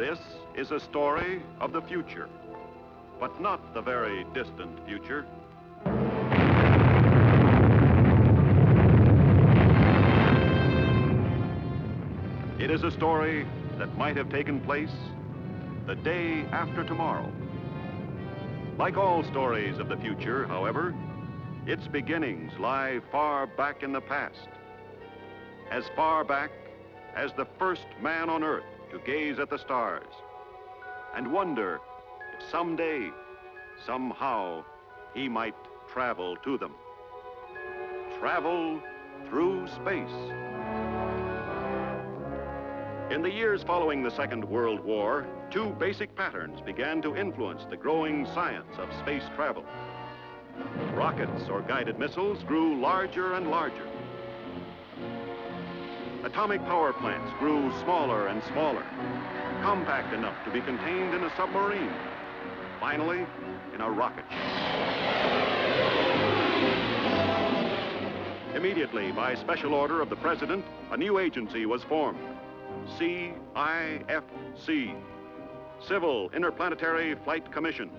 This is a story of the future, but not the very distant future. It is a story that might have taken place the day after tomorrow. Like all stories of the future, however, its beginnings lie far back in the past, as far back as the first man on Earth to gaze at the stars and wonder if someday, somehow, he might travel to them. Travel through space. In the years following the Second World War, two basic patterns began to influence the growing science of space travel. Rockets or guided missiles grew larger and larger. Atomic power plants grew smaller and smaller, compact enough to be contained in a submarine, finally in a rocket. Immediately, by special order of the President, a new agency was formed, CIFC, Civil Interplanetary Flight Commission.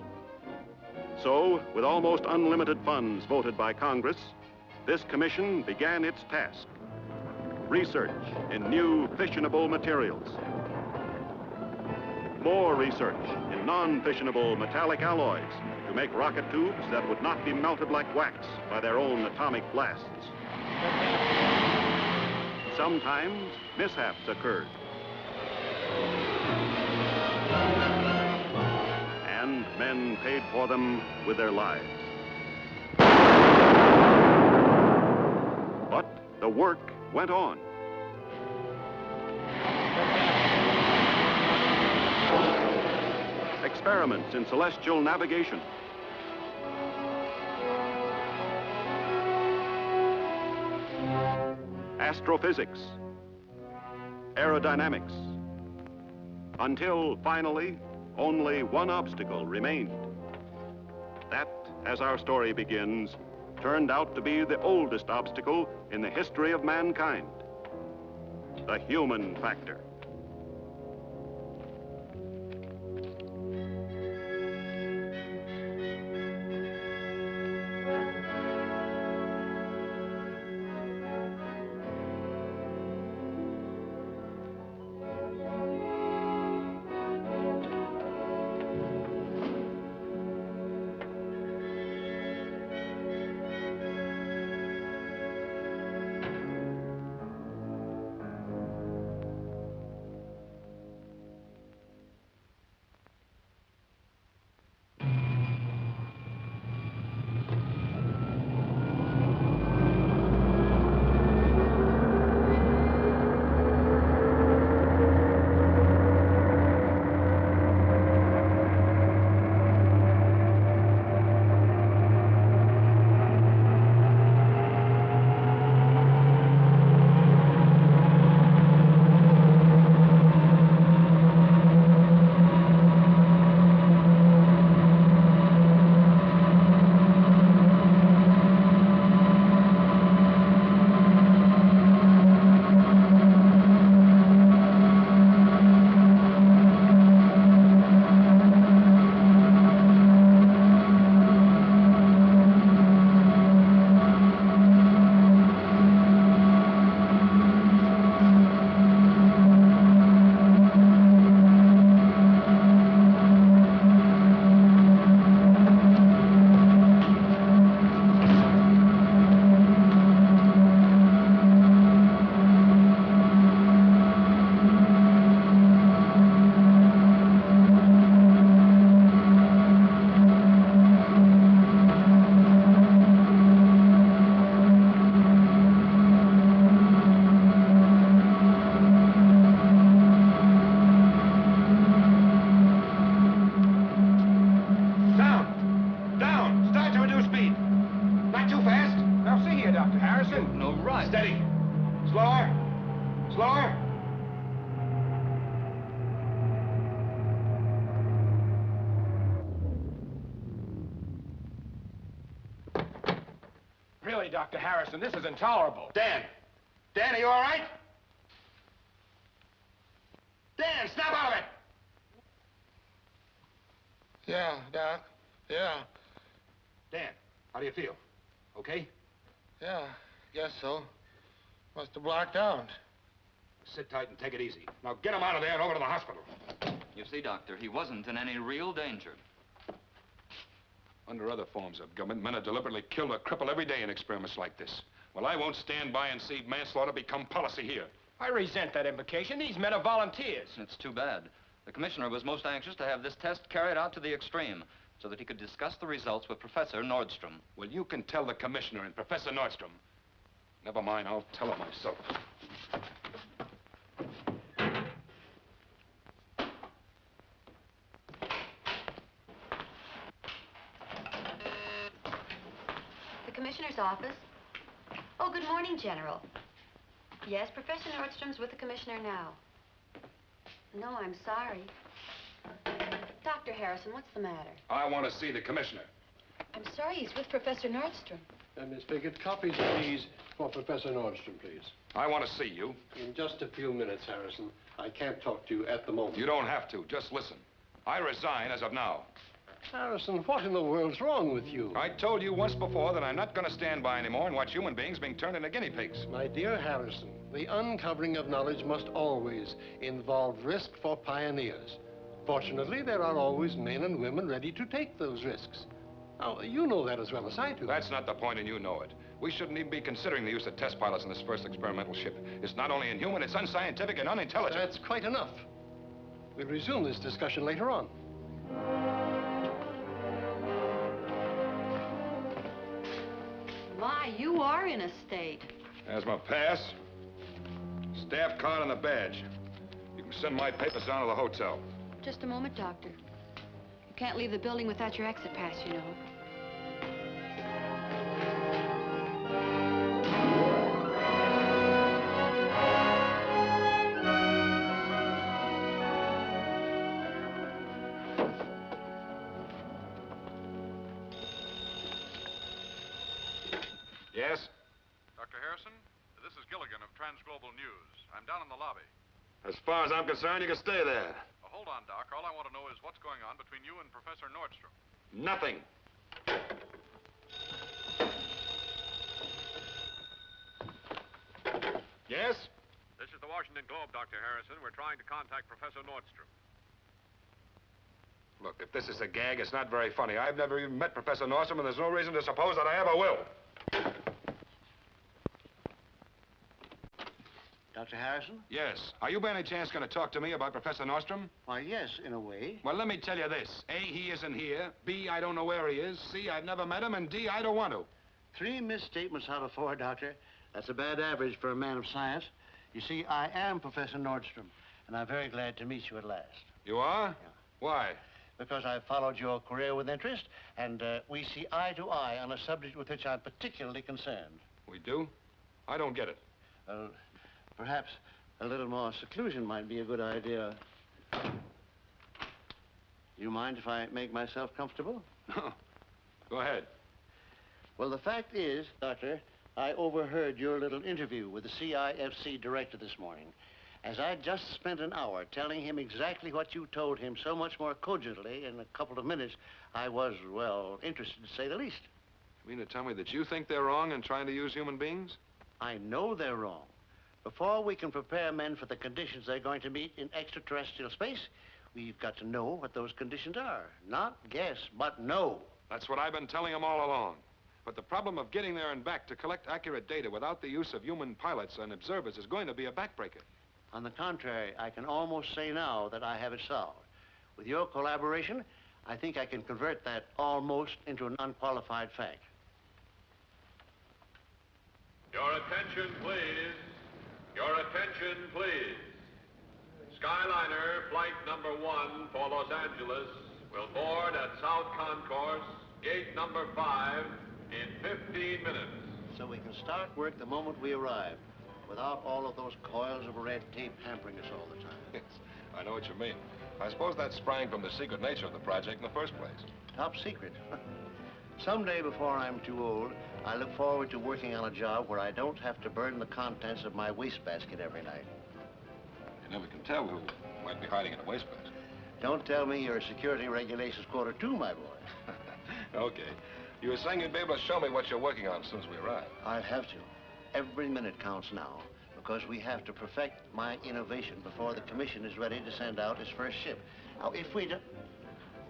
So, with almost unlimited funds voted by Congress, this commission began its task: research in new fissionable materials. More research in non-fissionable metallic alloys to make rocket tubes that would not be melted like wax by their own atomic blasts. Sometimes mishaps occurred. And men paid for them with their lives. But the work went on. Experiments in celestial navigation. Astrophysics. Aerodynamics. Until finally, only one obstacle remained. That, as our story begins, turned out to be the oldest obstacle in the history of mankind: the human factor. Dr. Harrison, this is intolerable. Dan! Dan, are you all right? Dan, snap out of it! Yeah, Doc. Yeah. Dan, how do you feel? Okay? Yeah, guess so. Must have blacked out. Sit tight and take it easy. Now get him out of there and over to the hospital. You see, Doctor, he wasn't in any real danger. Under other forms of government, men are deliberately killed or crippled every day in experiments like this. Well, I won't stand by and see manslaughter become policy here. I resent that implication. These men are volunteers. It's too bad. The commissioner was most anxious to have this test carried out to the extreme so that he could discuss the results with Professor Nordstrom. Well, you can tell the commissioner and Professor Nordstrom. Never mind, I'll tell him myself. The commissioner's office. Oh, good morning, General. Yes, Professor Nordstrom's with the commissioner now. No, I'm sorry. Dr. Harrison, what's the matter? I want to see the commissioner. I'm sorry, he's with Professor Nordstrom. Miss Pickett, copies, please, for Professor Nordstrom, please. I want to see you. In just a few minutes, Harrison. I can't talk to you at the moment. You don't have to. Just listen. I resign as of now. Harrison, what in the world's wrong with you? I told you once before that I'm not going to stand by anymore and watch human beings being turned into guinea pigs. My dear Harrison, the uncovering of knowledge must always involve risk for pioneers. Fortunately, there are always men and women ready to take those risks. Now, you know that as well as I do. That's not the point, and you know it. We shouldn't even be considering the use of test pilots in this first experimental ship. It's not only inhuman, it's unscientific and unintelligent. That's quite enough. We'll resume this discussion later on. My, you are in a state. There's my pass, staff card, and the badge. You can send my papers down to the hotel. Just a moment, Doctor. You can't leave the building without your exit pass, you know. Yes? Dr. Harrison, this is Gilligan of Transglobal News. I'm down in the lobby. As far as I'm concerned, you can stay there. Hold on, Doc. All I want to know is what's going on between you and Professor Nordstrom. Nothing. Yes? This is the Washington Globe, Dr. Harrison. We're trying to contact Professor Nordstrom. Look, if this is a gag, it's not very funny. I've never even met Professor Nordstrom, and there's no reason to suppose that I ever will. Dr. Harrison? Yes. Are you by any chance going to talk to me about Professor Nordstrom? Why, yes, in a way. Well, let me tell you this. A, he isn't here. B, I don't know where he is. C, I've never met him. And D, I don't want to. 3 misstatements out of 4, Doctor. That's a bad average for a man of science. You see, I am Professor Nordstrom, and I'm very glad to meet you at last. You are? Yeah. Why? Because I've followed your career with interest, and we see eye to eye on a subject with which I'm particularly concerned. We do? I don't get it. Perhaps a little more seclusion might be a good idea. You mind if I make myself comfortable? No. Go ahead. Well, the fact is, Doctor, I overheard your little interview with the CIFC director this morning. As I just spent an hour telling him exactly what you told him so much more cogently in a couple of minutes, I was, well, interested to say the least. You mean to tell me that you think they're wrong in trying to use human beings? I know they're wrong. Before we can prepare men for the conditions they're going to meet in extraterrestrial space, we've got to know what those conditions are. Not guess, but know. That's what I've been telling them all along. But the problem of getting there and back to collect accurate data without the use of human pilots and observers is going to be a backbreaker. On the contrary, I can almost say now that I have it solved. With your collaboration, I think I can convert that almost into an unqualified fact. Your attention, please. Your attention, please. Skyliner flight number 1 for Los Angeles will board at South Concourse, gate number 5, in 15 minutes. So we can start work the moment we arrive, without all of those coils of red tape hampering us all the time. Yes, I know what you mean. I suppose that sprang from the secret nature of the project in the first place. Top secret. Someday before I'm too old, I look forward to working on a job where I don't have to burn the contents of my wastebasket every night. You never can tell who might be hiding in a wastebasket. Don't tell me you're security regulations quarter 2, my boy. Okay. You were saying you'd be able to show me what you're working on as soon as we arrive. I'll have to. Every minute counts now, because we have to perfect my innovation before the commission is ready to send out its first ship. Now, if we don't...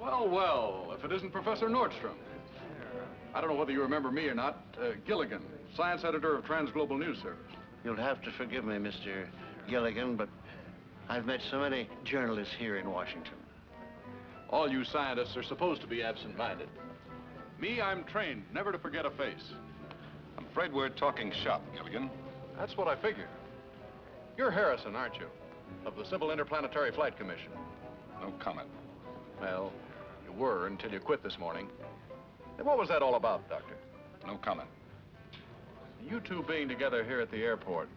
Well, well, if it isn't Professor Nordstrom. I don't know whether you remember me or not. Gilligan, science editor of Transglobal News Service. You'll have to forgive me, Mr. Gilligan, but I've met so many journalists here in Washington. All you scientists are supposed to be absent-minded. Me, I'm trained never to forget a face. I'm afraid we're talking shop, Gilligan. That's what I figured. You're Harrison, aren't you? Of the Civil Interplanetary Flight Commission. No comment. Well, you were until you quit this morning. And what was that all about, Doctor? No comment. You two being together here at the airport.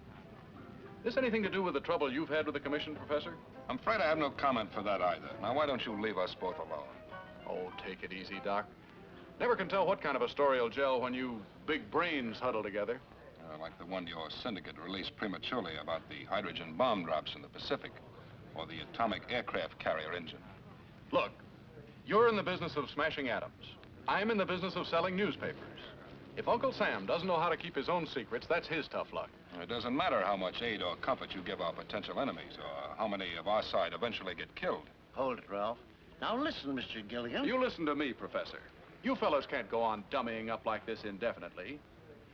This anything to do with the trouble you've had with the commission, Professor? I'm afraid I have no comment for that either. Now, why don't you leave us both alone? Oh, take it easy, Doc. Never can tell what kind of a story will gel when you big brains huddle together. Like the one your syndicate released prematurely about the hydrogen bomb drops in the Pacific, or the atomic aircraft carrier engine. Look, you're in the business of smashing atoms. I'm in the business of selling newspapers. If Uncle Sam doesn't know how to keep his own secrets, that's his tough luck. It doesn't matter how much aid or comfort you give our potential enemies, or how many of our side eventually get killed. Hold it, Ralph. Now listen, Mr. Gilligan. You listen to me, Professor. You fellows can't go on dummying up like this indefinitely.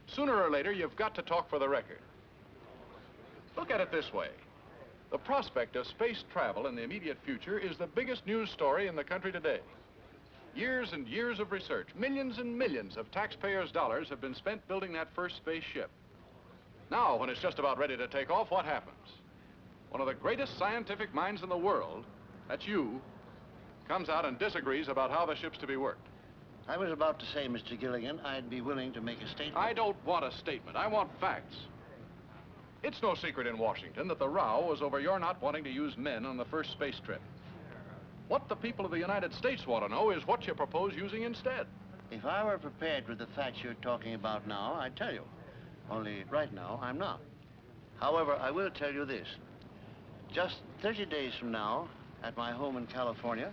Sooner or later, you've got to talk for the record. Look at it this way. The prospect of space travel in the immediate future is the biggest news story in the country today. Years and years of research, millions and millions of taxpayers' dollars have been spent building that first spaceship. Now, when it's just about ready to take off, what happens? One of the greatest scientific minds in the world, that's you, comes out and disagrees about how the ship's to be worked. I was about to say, Mr. Gilligan, I'd be willing to make a statement. I don't want a statement. I want facts. It's no secret in Washington that the row was over your not wanting to use men on the first space trip. What the people of the United States want to know is what you propose using instead. If I were prepared with the facts you're talking about now, I'd tell you. Only right now, I'm not. However, I will tell you this. Just 30 days from now, at my home in California,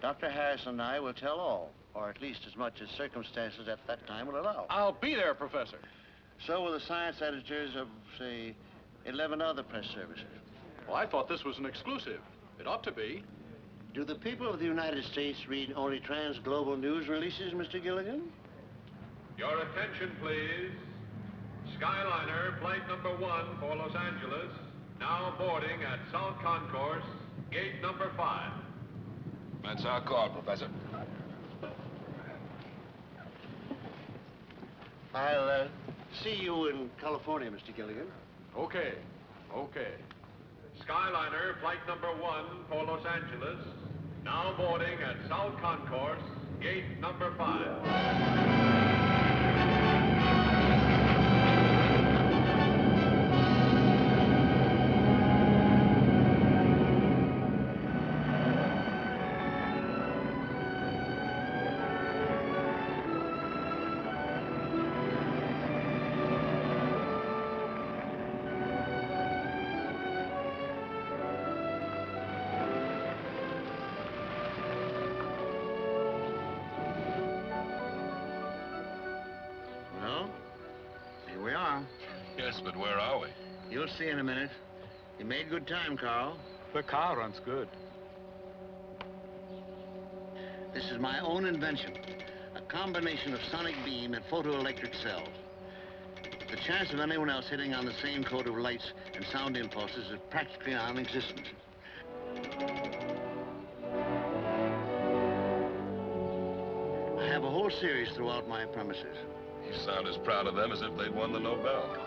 Dr. Harrison and I will tell all, or at least as much as circumstances at that time will allow. I'll be there, Professor. So will the science editors of, say, 11 other press services. Well, I thought this was an exclusive. It ought to be. Do the people of the United States read only trans-global news releases, Mr. Gilligan? Your attention, please. Skyliner, flight number 1 for Los Angeles, now boarding at South Concourse, gate number 5. That's our call, Professor. I'll see you in California, Mr. Gilligan. Okay. Okay. Skyliner, flight number 1 for Los Angeles, now boarding at South Concourse, gate number 5. Yes, but where are we? You'll see in a minute. You made good time, Carl. The car runs good. This is my own invention. A combination of sonic beam and photoelectric cells. The chance of anyone else hitting on the same code of lights and sound impulses is practically non-existent. I have a whole series throughout my premises. You sound as proud of them as if they'd won the Nobel.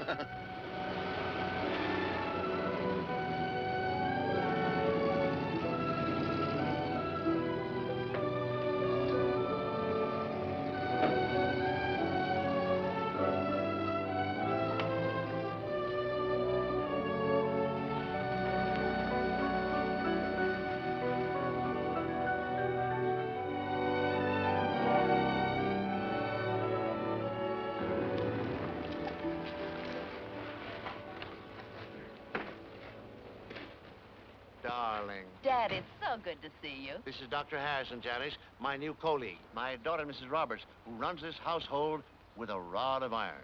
Darling. Dad, it's So good to see you. This is Dr. Harrison, Janice, my new colleague. My daughter, Mrs. Roberts, who runs this household with a rod of iron.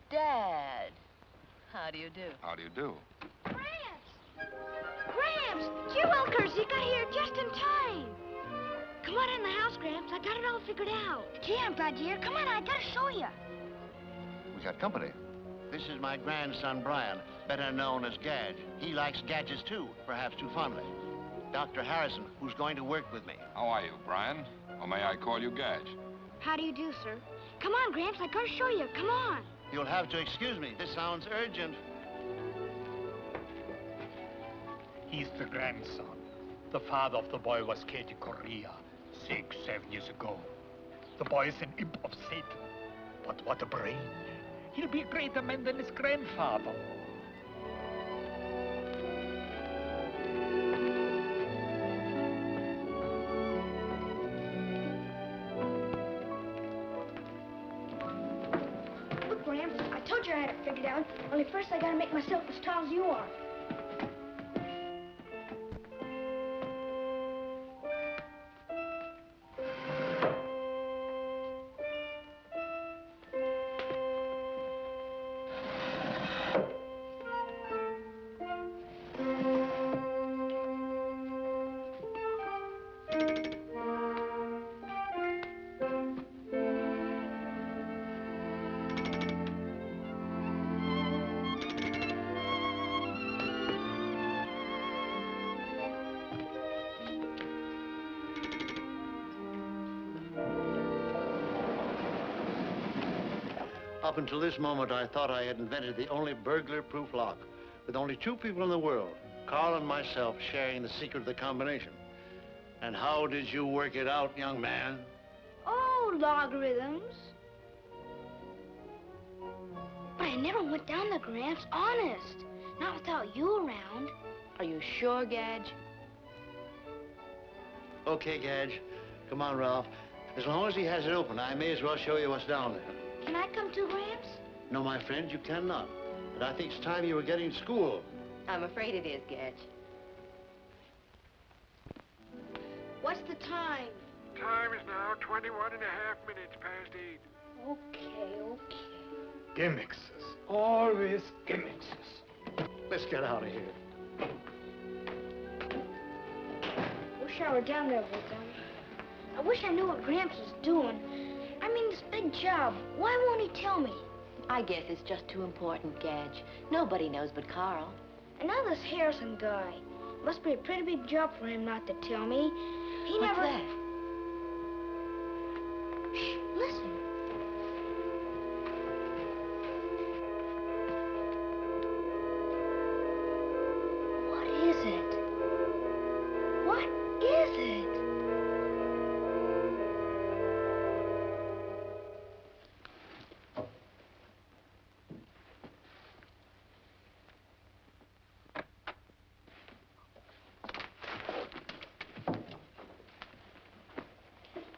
Dad, how do you do? How do you do? Gramps! Gramps! Gee wilkers, you got here just in time. Come on in the house, Gramps. I got it all figured out. Gee, I'm glad you're here. Come on, I gotta show you. We got company. This is my grandson, Brian, better known as Gadge. He likes gadgets, too, perhaps too fondly. Dr. Harrison, who's going to work with me. How are you, Brian? Or may I call you Gadge? How do you do, sir? Come on, Gramps, I gotta show you. Come on. You'll have to excuse me. This sounds urgent. He's the grandson. The father of the boy was killed in Korea 6-7 years ago. The boy is an imp of Satan. But what a brain. He'll be a greater man than his grandfather. Look, Gramps, I told you I had it figured out. Only first I gotta make myself as tall as you are. Up until this moment, I thought I had invented the only burglar-proof lock, with only 2 people in the world, Carl and myself, sharing the secret of the combination. And how did you work it out, young man? Oh, logarithms. But I never went down the Gramps, honest. Not without you around. Are you sure, Gadge? Okay, Gadge. Come on, Ralph. As long as he has it open, I may as well show you what's down there. Can I come too, Gramps? No, my friend, you cannot. But I think it's time you were getting to school. I'm afraid it is, Gadge. What's the time? Time is now 21 and a half minutes past 8. Okay. Gimmicks. Always gimmicks. Let's get out of here. Wish I were down there with them. I wish I knew what Gramps was doing. I mean, this big job. Why won't he tell me? I guess it's just too important, Gadge. Nobody knows but Carl. And now this Harrison guy. Must be a pretty big job for him not to tell me. He What's never... that? Shh, listen. What is it? What is it?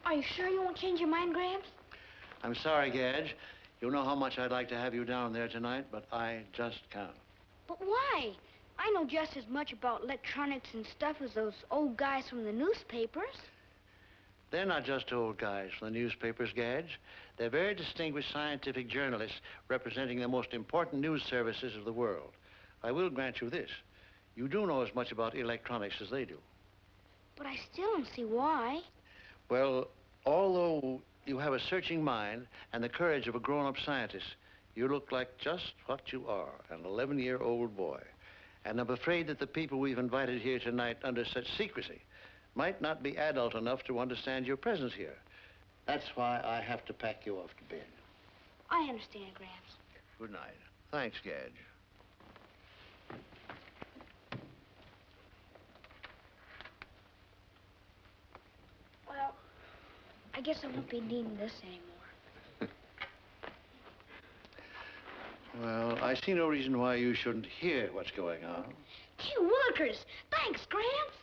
Are you sure you won't change your mind, Gramps? I'm sorry, Gadge. You know how much I'd like to have you down there tonight, but I just can't. But why? I know just as much about electronics and stuff as those old guys from the newspapers. They're not just old guys from the newspapers, Gadge. They're very distinguished scientific journalists representing the most important news services of the world. I will grant you this. You do know as much about electronics as they do. But I still don't see why. Well, although you have a searching mind and the courage of a grown-up scientist, you look like just what you are, an 11-year-old boy. And I'm afraid that the people we've invited here tonight under such secrecy might not be adult enough to understand your presence here. That's why I have to pack you off to bed. I understand, Gramps. Good night. Thanks, Gadge. Well, I guess I won't be needing this anymore. Well, I see no reason why you shouldn't hear what's going on. Gee willikers! Thanks, Gramps!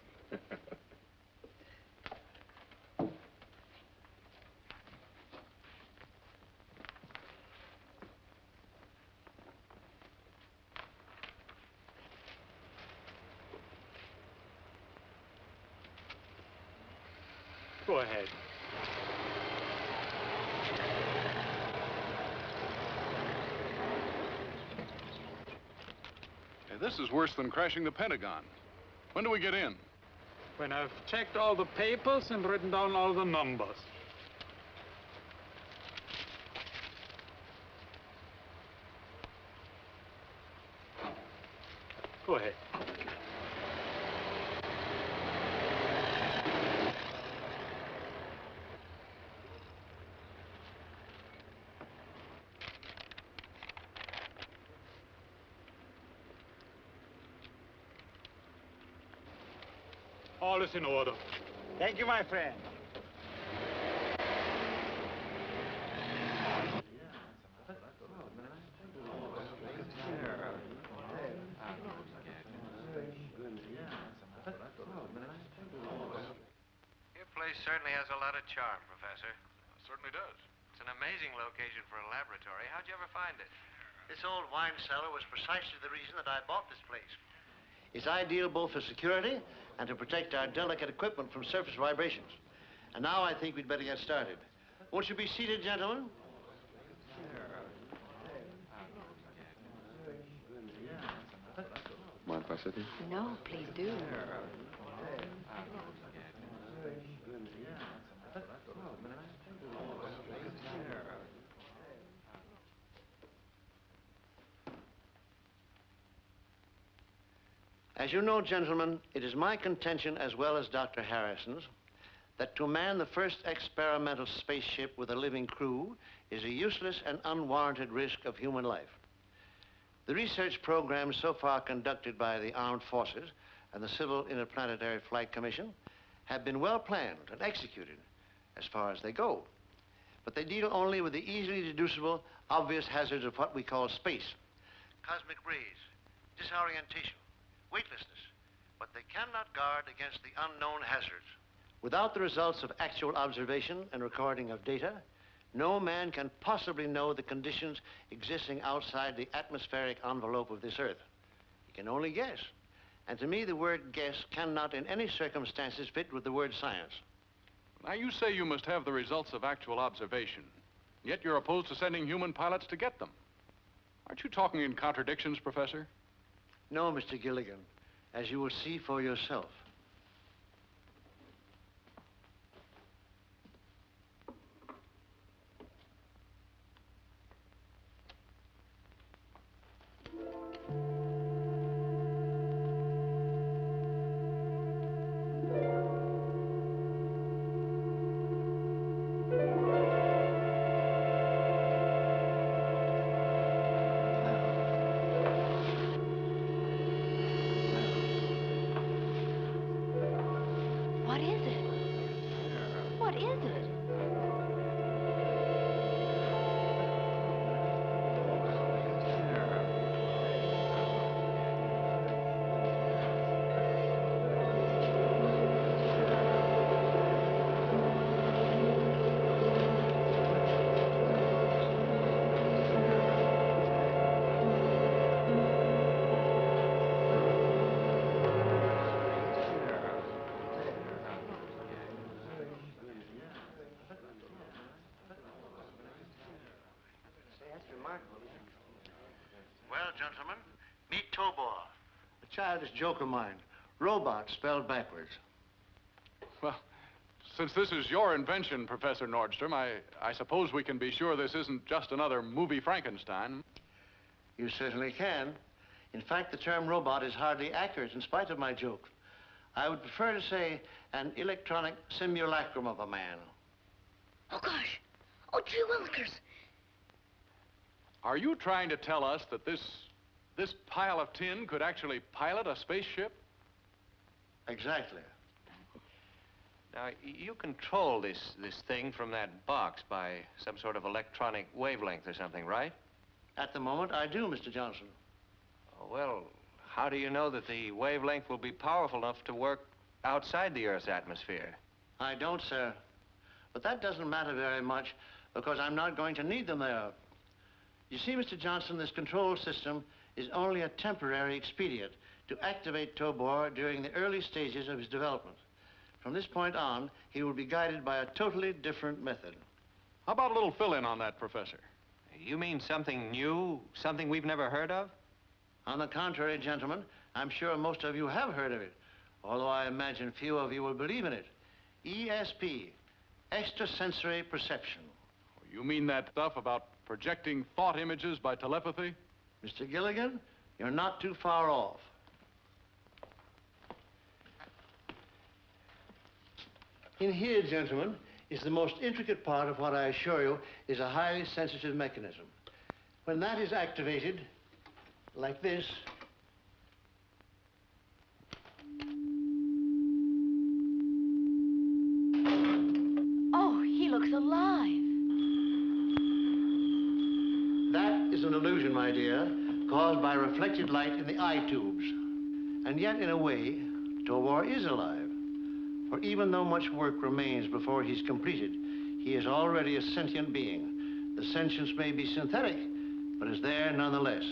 Go ahead. Hey, this is worse than crashing the Pentagon. When do we get in? When I've checked all the papers and written down all the numbers. Go ahead. All is in order. Thank you, my friend. Your place certainly has a lot of charm, Professor. It certainly does. It's an amazing location for a laboratory. How'd you ever find it? This old wine cellar was precisely the reason that I bought this place. It's ideal both for security and to protect our delicate equipment from surface vibrations. And now I think we'd better get started. Won't you be seated, gentlemen? Mind if I sit here? No, please do. As you know, gentlemen, it is my contention, as well as Dr. Harrison's, that to man the first experimental spaceship with a living crew is a useless and unwarranted risk of human life. The research programs so far conducted by the Armed Forces and the Civil Interplanetary Flight Commission have been well planned and executed as far as they go. But they deal only with the easily deducible, obvious hazards of what we call space. Cosmic rays, disorientation, weightlessness, but they cannot guard against the unknown hazards. Without the results of actual observation and recording of data, no man can possibly know the conditions existing outside the atmospheric envelope of this Earth. He can only guess. And to me, the word guess cannot in any circumstances fit with the word science. Now, you say you must have the results of actual observation, yet you're opposed to sending human pilots to get them. Aren't you talking in contradictions, Professor? No, Mr. Gilligan, as you will see for yourself. What is it? What is it? Well, gentlemen, meet Tobor, a childish joke of mine. Robot spelled backwards. Well, since this is your invention, Professor Nordstrom, I suppose we can be sure this isn't just another movie Frankenstein. You certainly can. In fact, the term robot is hardly accurate in spite of my joke. I would prefer to say an electronic simulacrum of a man. Oh, gosh. Oh, gee willikers. Are you trying to tell us that this pile of tin could actually pilot a spaceship? Exactly. Now, you control this thing from that box by some sort of electronic wavelength or something, right? At the moment, I do, Mr. Johnson. Oh, well, how do you know that the wavelength will be powerful enough to work outside the Earth's atmosphere? I don't, sir. But that doesn't matter very much because I'm not going to need them there. You see, Mr. Johnson, this control system is only a temporary expedient to activate Tobor during the early stages of his development. From this point on, he will be guided by a totally different method. How about a little fill-in on that, Professor? You mean something new, something we've never heard of? On the contrary, gentlemen, I'm sure most of you have heard of it, although I imagine few of you will believe in it. ESP, extrasensory perception. You mean that stuff about projecting thought images by telepathy? Mr. Gilligan, you're not too far off. In here, gentlemen, is the most intricate part of what I assure you is a highly sensitive mechanism. When that is activated, like this, Oh, he looks alive. that is an illusion, my dear, caused by reflected light in the eye tubes. And yet, in a way, Tobor is alive. For even though much work remains before he's completed, he is already a sentient being. The sentience may be synthetic, but is there nonetheless.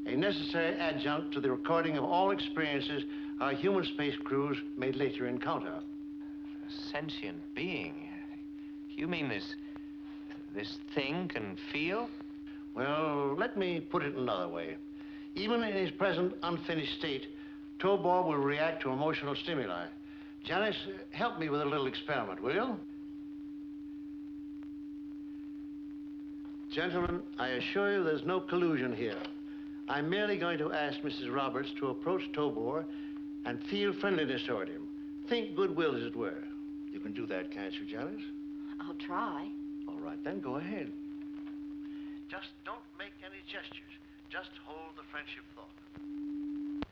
A necessary adjunct to the recording of all experiences our human space crews may later encounter. A sentient being? You mean this thing can feel? Well, let me put it another way. Even in his present unfinished state, Tobor will react to emotional stimuli. Janice, help me with a little experiment, will you? Gentlemen, I assure you there's no collusion here. I'm merely going to ask Mrs. Roberts to approach Tobor and feel friendliness toward him. Think goodwill, as it were. You can do that, can't you, Janice? I'll try. All right, then go ahead. Just don't make any gestures. Just hold the friendship thought.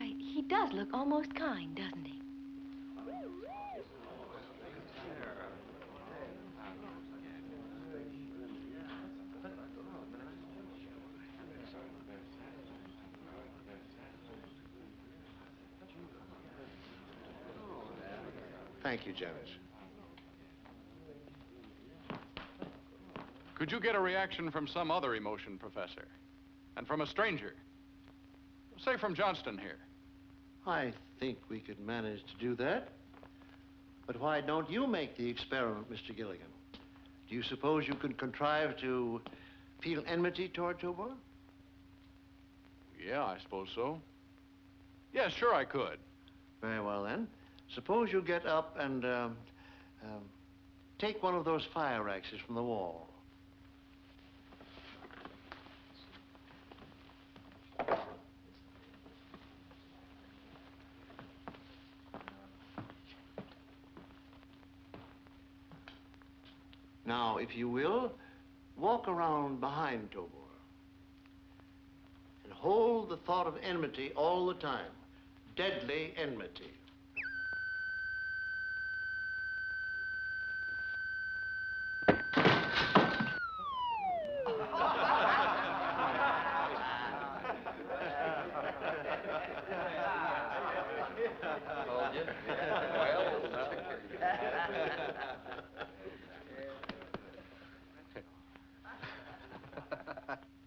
He does look almost kind, doesn't he? Thank you, Janice. Could you get a reaction from some other emotion, Professor? And from a stranger? Say from Johnston here. I think we could manage to do that. But why don't you make the experiment, Mr. Gilligan? Do you suppose you could contrive to feel enmity toward Tobor? Yeah, I suppose so. Yeah, sure I could. Very well, then. Suppose you get up and take one of those fire axes from the wall. Now, if you will, walk around behind Tobor and hold the thought of enmity all the time. Deadly enmity.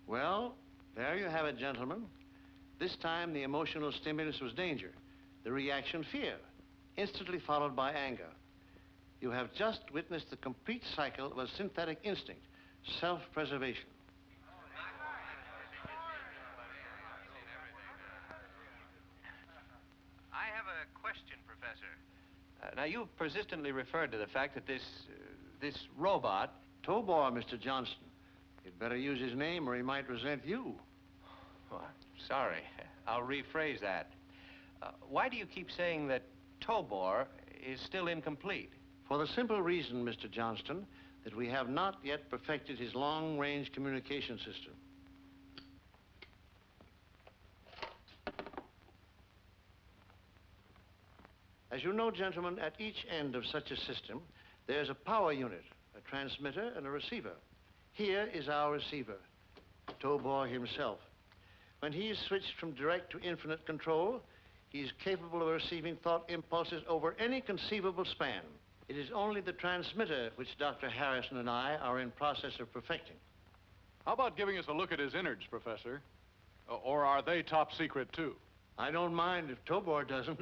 Well, there you have it, gentlemen. This time, the emotional stimulus was danger. The reaction, fear, instantly followed by anger. You have just witnessed the complete cycle of a synthetic instinct, self-preservation. I have a question, Professor. Now, you've persistently referred to the fact that this robot... Tobor, Mr. Johnston. You'd better use his name or he might resent you. Oh, sorry. I'll rephrase that. Why do you keep saying that Tobor is still incomplete? For the simple reason, Mr. Johnston, that we have not yet perfected his long-range communication system. As you know, gentlemen, at each end of such a system, there's a power unit, a transmitter and a receiver. Here is our receiver, Tobor himself. When he is switched from direct to infinite control, he is capable of receiving thought impulses over any conceivable span. It is only the transmitter which Dr. Harrison and I are in process of perfecting. How about giving us a look at his innards, Professor? Or are they top secret, too? I don't mind if Tobor doesn't.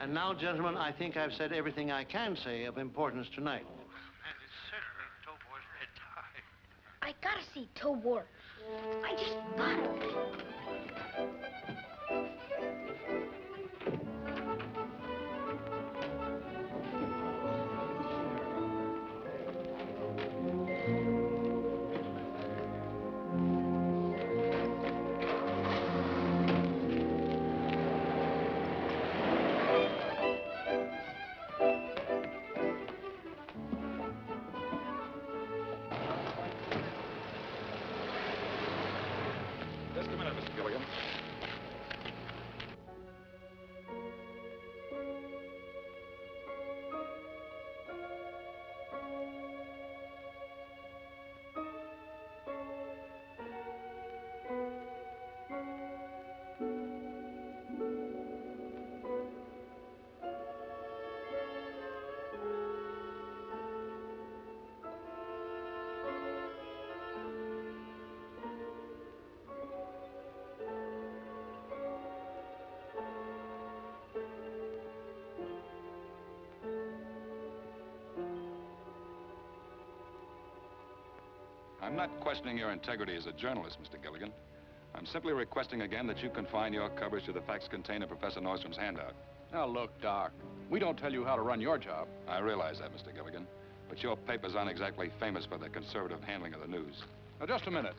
And now, gentlemen, I think I've said everything I can say of importance tonight. And it's certainly Tobor's bedtime. I gotta see Tobor. I just gotta. Just a minute, Mr. Gilligan. I'm not questioning your integrity as a journalist, Mr. Gilligan. I'm simply requesting again that you confine your coverage to the facts contained in Professor Nordstrom's handout. Now, look, Doc, we don't tell you how to run your job. I realize that, Mr. Gilligan, but your papers aren't exactly famous for their conservative handling of the news. Now, just a minute.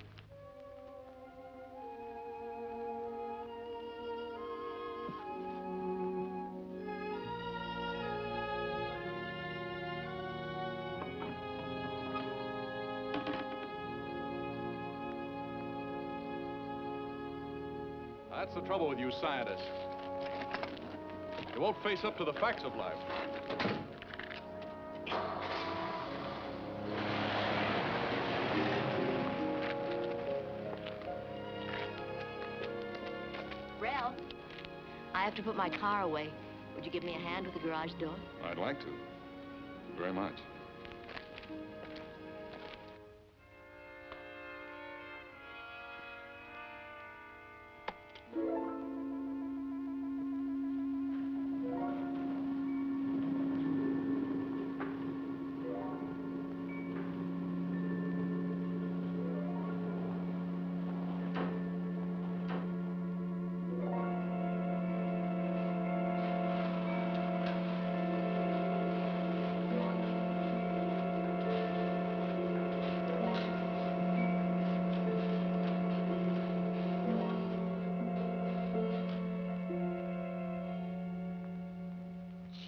That's the trouble with you scientists. You won't face up to the facts of life. Ralph, I have to put my car away. Would you give me a hand with the garage door? I'd like to. Very much.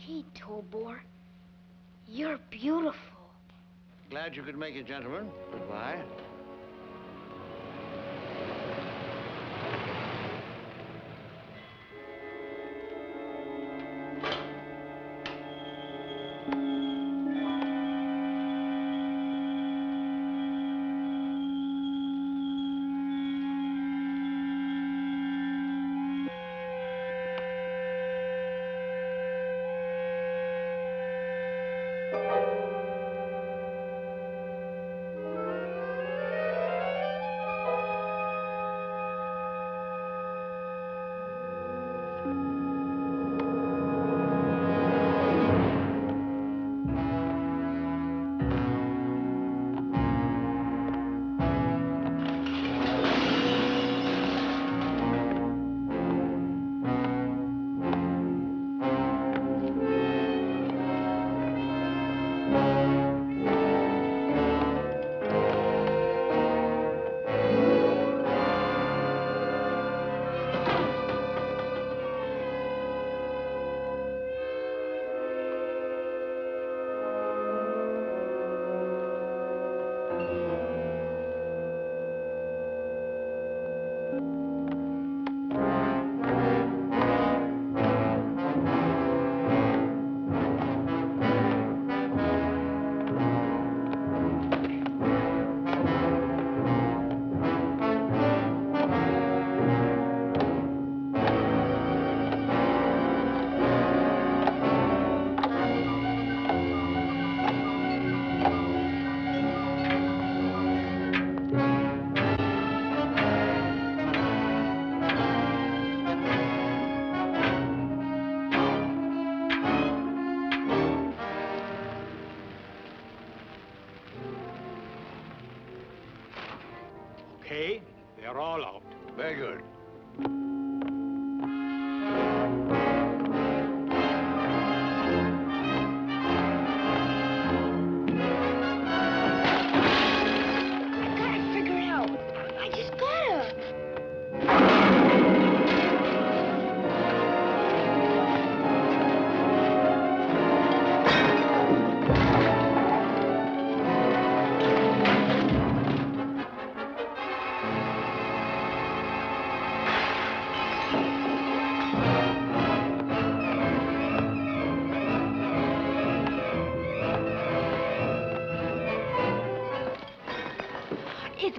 Gee, Tobor, you're beautiful. Glad you could make it, gentlemen. Goodbye.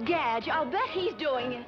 Gadge. I'll bet he's doing it.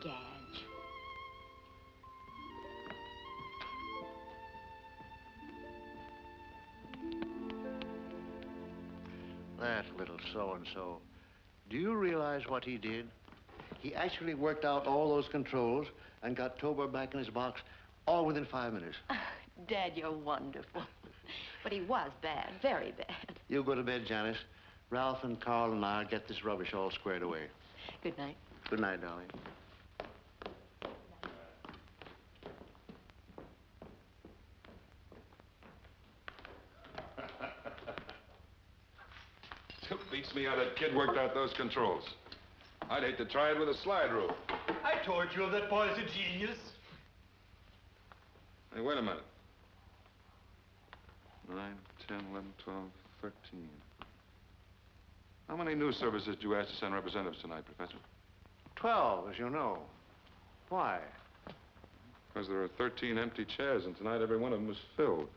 Gadge. That little so-and-so. Do you realize what he did? He actually worked out all those controls and got Tobor back in his box all within 5 minutes. Dad, you're wonderful. But he was bad, very bad. You go to bed, Janice. Ralph and Carl and I'll get this rubbish all squared away. Good night. Good night, darling. Beats me how that kid worked out those controls. I'd hate to try it with a slide rule. I told you that boy's a genius. Hey, wait a minute. 9, 10, 11, 12, 13. How many news services did you ask to send representatives tonight, Professor? 12, as you know. Why? Because there are 13 empty chairs, and tonight every one of them was filled.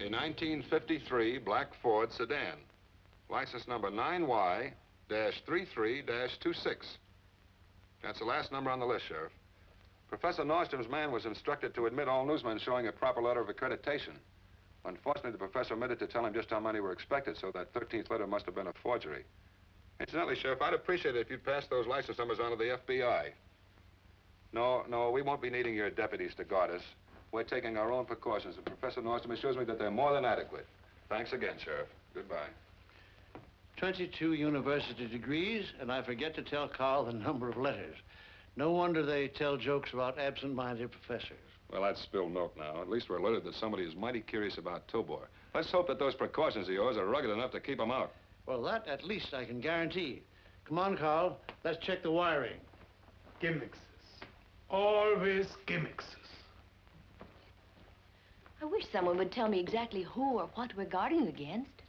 A 1953 black Ford sedan. License number 9Y-33-26. That's the last number on the list, Sheriff. Professor Nordstrom's man was instructed to admit all newsmen showing a proper letter of accreditation. Unfortunately, the professor omitted to tell him just how many were expected, so that 13th letter must have been a forgery. Incidentally, Sheriff, I'd appreciate it if you'd pass those license numbers on to the FBI. No, we won't be needing your deputies to guard us. We're taking our own precautions, and Professor Nordstrom assures me that they're more than adequate. Thanks again, Sheriff. Goodbye. 22 university degrees, and I forget to tell Carl the number of letters. No wonder they tell jokes about absent-minded professors. Well, that's spilled milk now. At least we're alerted that somebody is mighty curious about Tobor. Let's hope that those precautions of yours are rugged enough to keep him out. Well, that at least I can guarantee. Come on, Carl. Let's check the wiring. Gimmicks. Always gimmicks. I wish someone would tell me exactly who or what we're guarding against.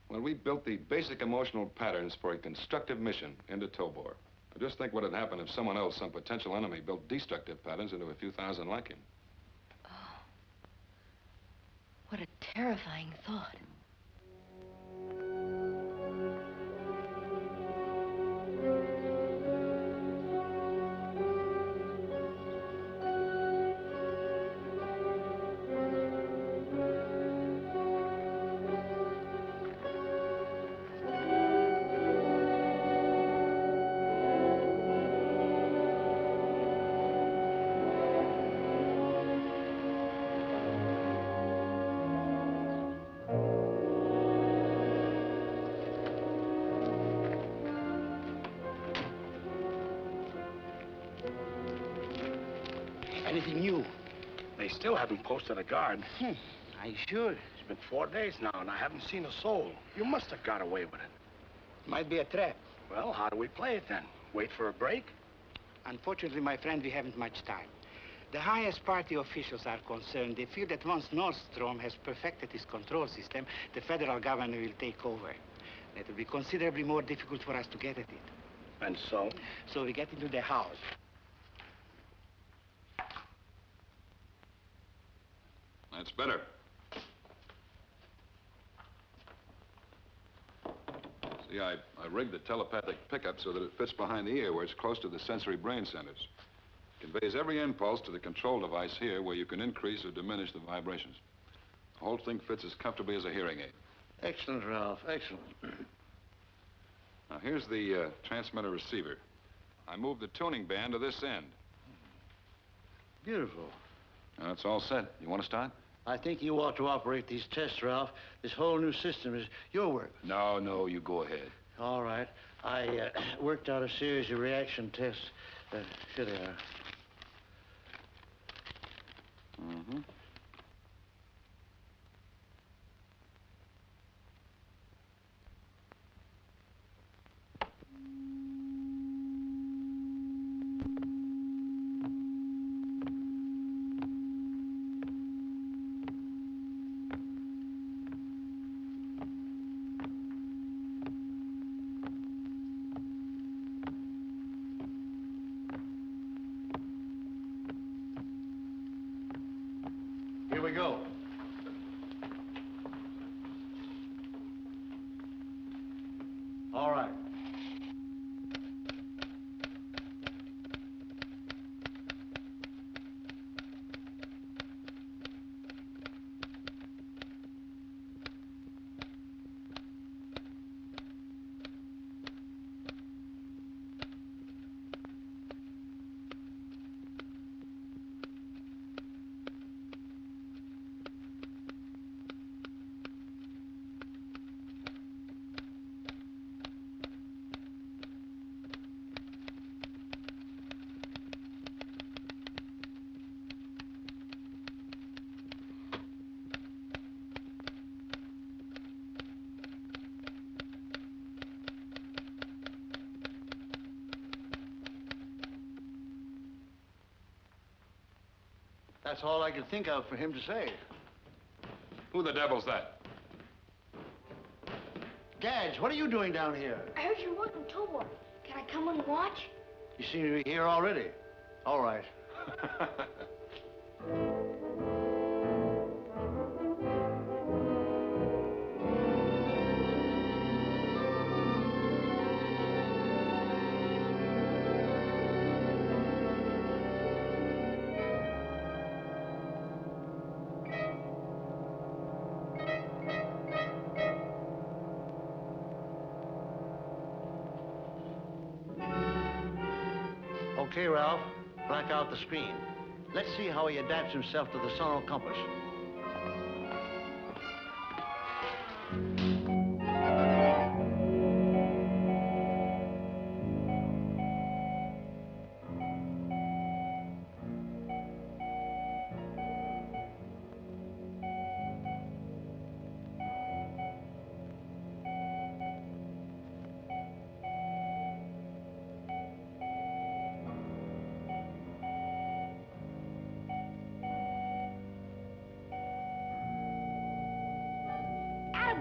Well, we built the basic emotional patterns for a constructive mission into Tobor. Just think what would happen if someone else, some potential enemy, built destructive patterns into a few thousand like him. Oh. What a terrifying thought. Anything new? They still haven't posted a guard. I should. It's been 4 days now, and I haven't seen a soul. You must have got away with it. Might be a trap. Well, how do we play it then? Wait for a break? Unfortunately, my friend, we haven't much time. The highest party officials are concerned. They feel that once Nordstrom has perfected his control system, the federal government will take over. It will be considerably more difficult for us to get at it. And so? So we get into the house. That's better. See, I rigged the telepathic pickup so that it fits behind the ear where it's close to the sensory brain centers. It conveys every impulse to the control device here where you can increase or diminish the vibrations. The whole thing fits as comfortably as a hearing aid. Excellent, Ralph. Excellent. Now, here's the transmitter receiver. I moved the tuning band to this end. Beautiful. Now, it's all set. You want to start? I think you ought to operate these tests, Ralph. This whole new system is your work. No, you go ahead. All right. I worked out a series of reaction tests. Here they are. Mm-hmm. Here we go. All right. That's all I could think of for him to say. Who the devil's that? Gadge, what are you doing down here? I heard you're working Tobor. Can I come and watch? You seem to be here already. All right. Okay, Ralph. Black out the screen. Let's see how he adapts himself to the sonar compass.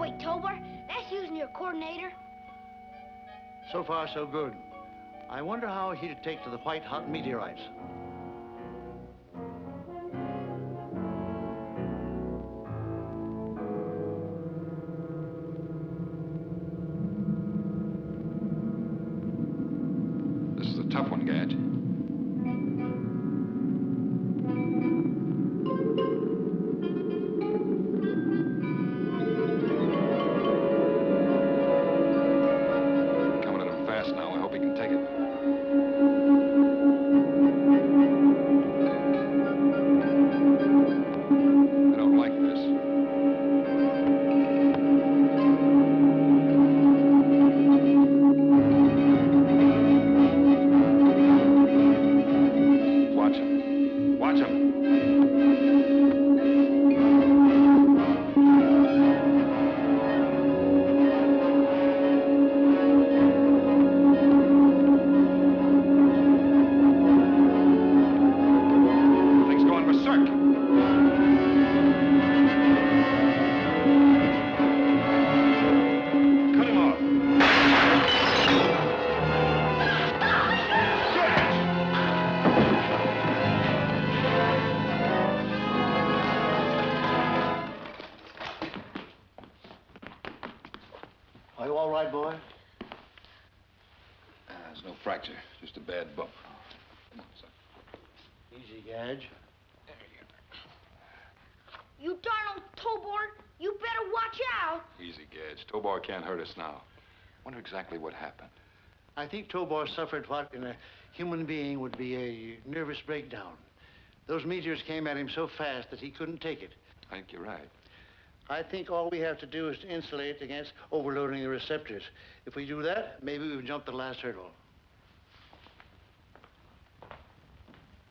Attaboy, Tobor. That's using your coordinator. So far, so good. I wonder how he'd take to the white-hot meteorites. This is a tough one, Gadge. Coming at him fast now. I hope he can take it. I don't like this. Watch him. Watch him. Thing's going berserk. Cut him off. Are you all right, boy? There's no fracture, just a bad bump. Come on, son. Easy, Gadge. You darn old Tobor, you better watch out. Easy, Gadge. Tobor can't hurt us now. Wonder exactly what happened. I think Tobor suffered what in a human being would be a nervous breakdown. Those meteors came at him so fast that he couldn't take it. I think you're right. I think all we have to do is to insulate against overloading the receptors. If we do that, maybe we've jumped the last hurdle.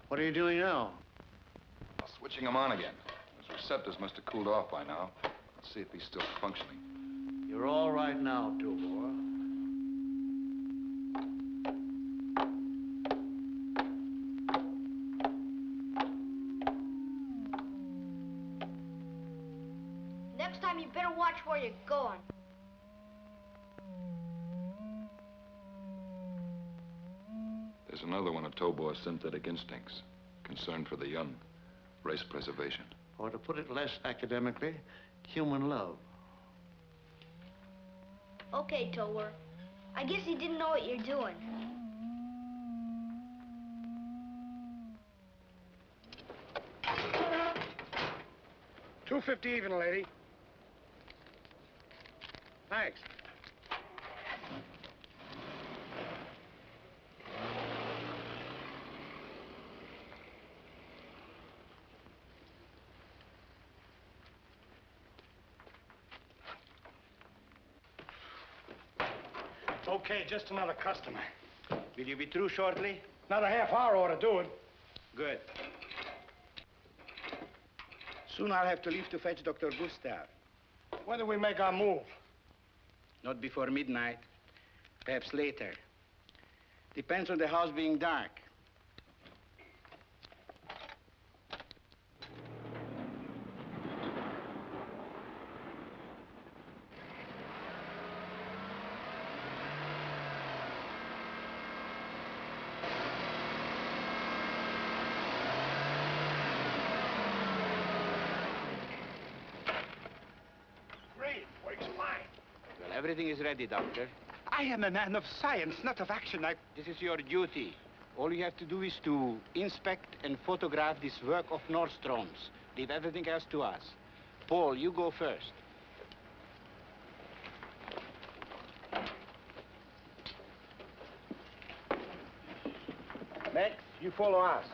What are you doing now? Switching him on again. His receptors must have cooled off by now. Let's see if he's still functioning. You're all right now, Tobor. Next time you better watch where you're going. There's another one of Tobor's synthetic instincts. Concern for the young. Race preservation. Or to put it less academically, human love. Okay, Tobor. I guess you didn't know what you're doing. $2.50 even, lady. Thanks. Okay, just another customer. Will you be through shortly? Another half hour ought to do it. Good. Soon I'll have to leave to fetch Dr. Gustav. When do we make our move? Not before midnight. Perhaps later. Depends on the house being dark. Great, works fine. Well, everything is ready, Doctor. I am a man of science, not of action. This is your duty. All you have to do is to inspect and photograph this work of Nordstrom's. Leave everything else to us. Paul, you go first. Max, you follow us.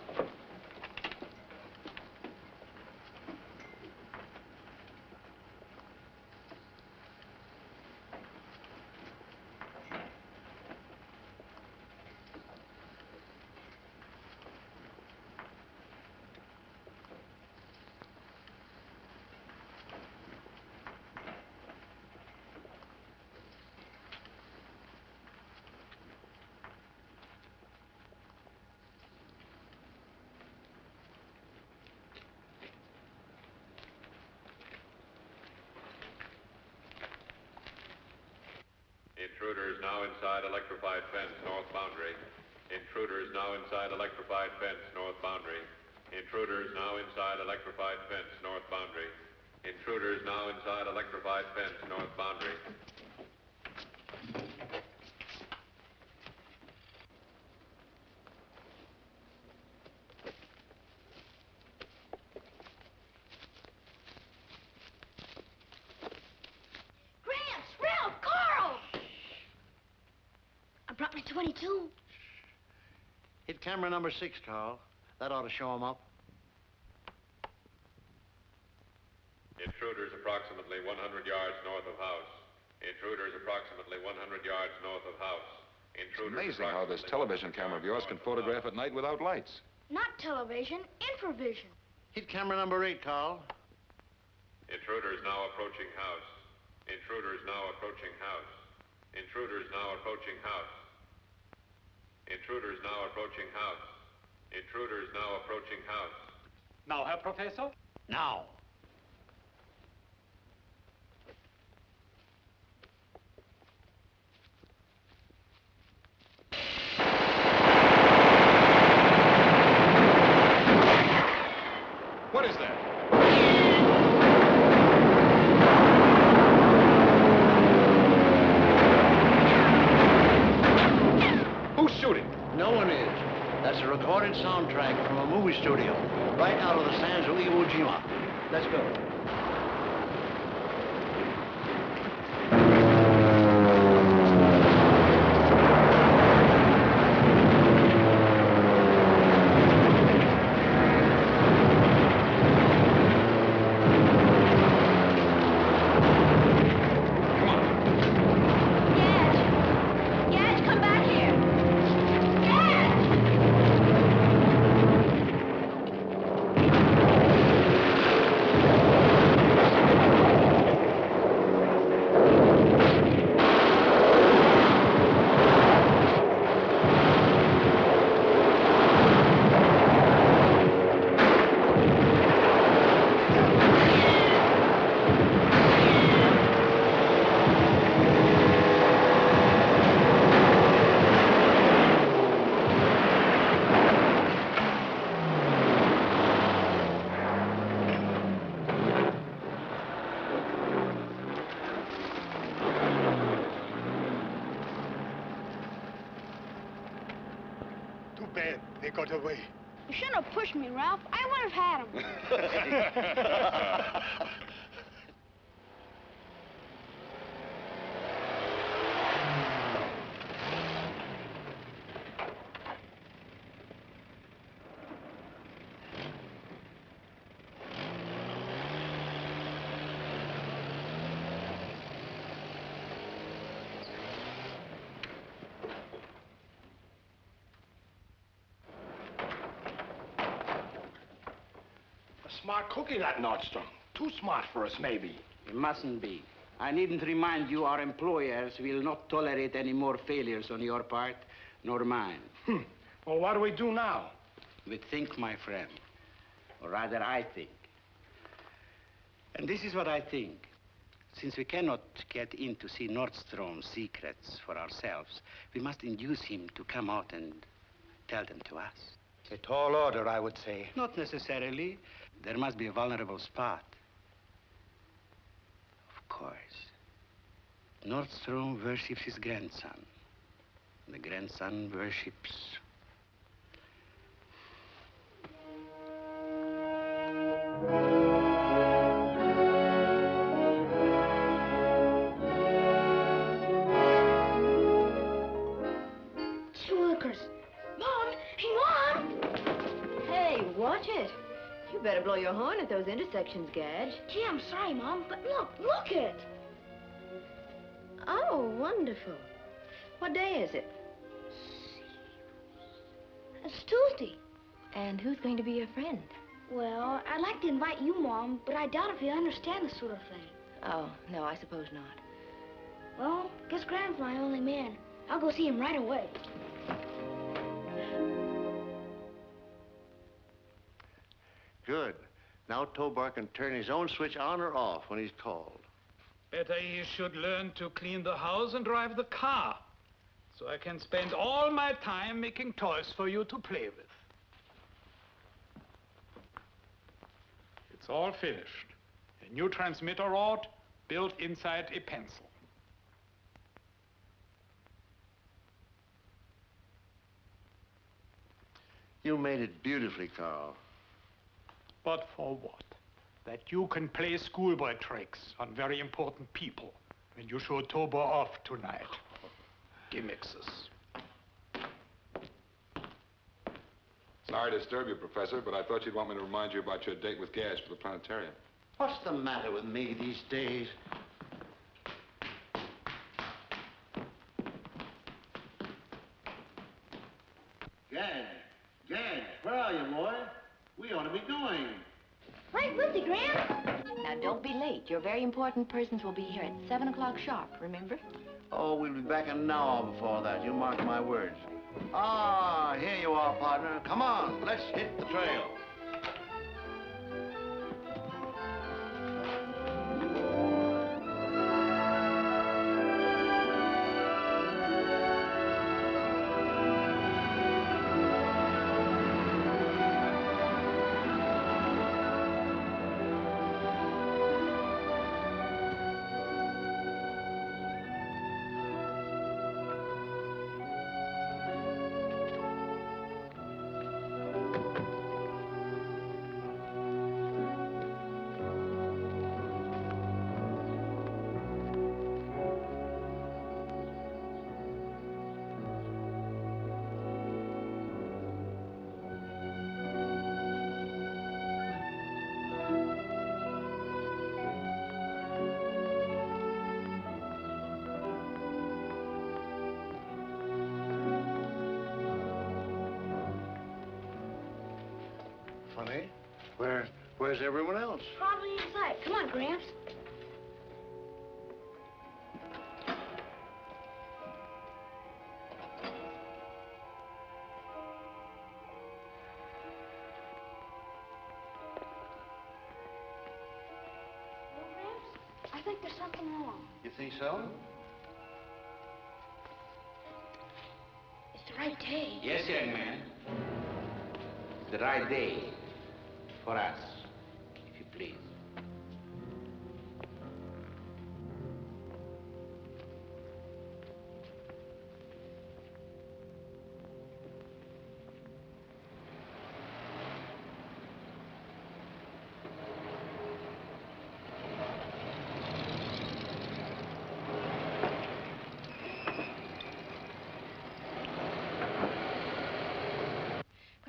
Intruders now inside electrified fence, north boundary. Intruders now inside electrified fence, north boundary. Intruders now inside electrified fence, north boundary. Intruders now inside electrified fence, north boundary. Gramps, Ralph, Carl! I brought my 22. Hit camera number 6, Carl. That ought to show him up. Intruders approximately 100 yards north of house. Intruders approximately 100 yards north of house. Intruders Amazing how this television camera of yours can photograph at night without lights. Not television, infravision. Hit camera number 8, Carl. Intruders now approaching house. Intruders now approaching house. Intruders now approaching house. Intruders now approaching house. Intruders now approaching house. Now, Herr Professor? Now. What is that? Who studio, right out of the sands of Iwo Jima. Let's go. They got away. You shouldn't have pushed me, Ralph. I would have had him. Smart cookie, that Nordstrom. Too smart for us, maybe. It mustn't be. I needn't remind you our employers will not tolerate any more failures on your part, nor mine. Well, what do we do now? We think, my friend. Or rather, I think. And this is what I think. Since we cannot get in to see Nordstrom's secrets for ourselves, we must induce him to come out and tell them to us. A tall order, I would say. Not necessarily. There must be a vulnerable spot. Of course. Nordstrom worships his grandson. The grandson worships... Wilkers. Mom! Hey, Mom! Hey, watch it. You better blow your horn at those intersections, Gadge. Gee, I'm sorry, Mom, but look it. Oh, wonderful. What day is it? It's Tuesday. And who's going to be your friend? Well, I'd like to invite you, Mom, but I doubt if you understand this sort of thing. Oh, no, I suppose not. Well, guess Graham's my only man. I'll go see him right away. Good. Now Tobor can turn his own switch on or off when he's called. Better he should learn to clean the house and drive the car, so I can spend all my time making toys for you to play with. It's all finished. A new transmitter rod built inside a pencil. You made it beautifully, Carl. But for what? That you can play schoolboy tricks on very important people when you show Tobor off tonight. Gimmixes. Sorry to disturb you, Professor, but I thought you'd want me to remind you about your date with Gadge for the planetarium. What's the matter with me these days? Gadge, where are you, boy? We ought to be going. Right with you, Graham. Now, don't be late. Your very important persons will be here at 7 o'clock sharp, remember? Oh, we'll be back an hour before that. You mark my words. Ah, here you are, partner. Come on, let's hit the trail. honey. Where's everyone else? Probably inside. Come on, Gramps. I think there's something wrong. You think so? It's the right day. Yes, young man. The right day for us, if you please.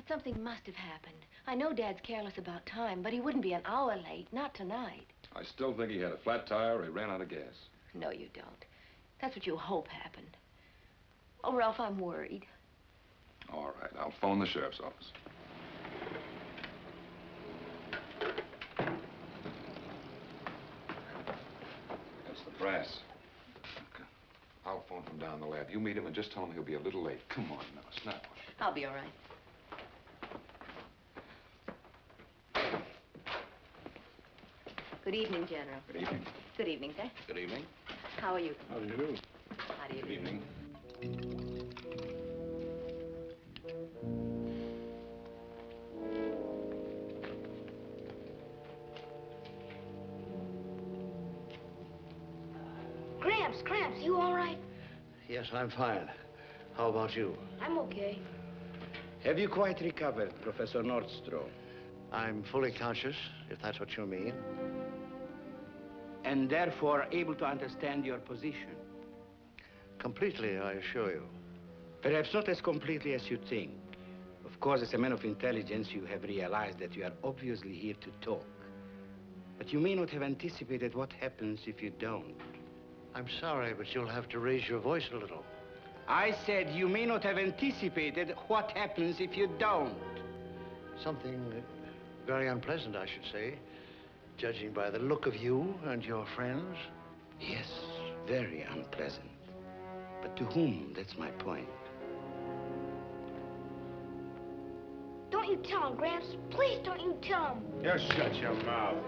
Something must have happened. I know Dad's careless about time, but he wouldn't be an hour late, not tonight. I still think he had a flat tire or he ran out of gas. No, you don't. That's what you hope happened. Oh, Ralph, I'm worried. All right, I'll phone the sheriff's office. That's the brass. Okay. I'll phone from down the lab. You meet him and just tell him he'll be a little late. Come on now, snap one. I'll be all right. Good evening, General. Good evening. Good evening, sir. Good evening. How are you? How do you do? How do you do? Good evening. Gramps, you all right? Yes, I'm fine. How about you? I'm okay. Have you quite recovered, Professor Nordstrom? I'm fully conscious, if that's what you mean. And therefore able to understand your position? Completely, I assure you. Perhaps not as completely as you think. Of course, as a man of intelligence, you have realized that you are obviously here to talk. But you may not have anticipated what happens if you don't. I'm sorry, but you'll have to raise your voice a little. I said you may not have anticipated what happens if you don't. Something very unpleasant, I should say, judging by the look of you and your friends. Yes, very unpleasant. But to whom? That's my point. Don't you tell him, Gramps. Please don't you tell him. Just shut your mouth.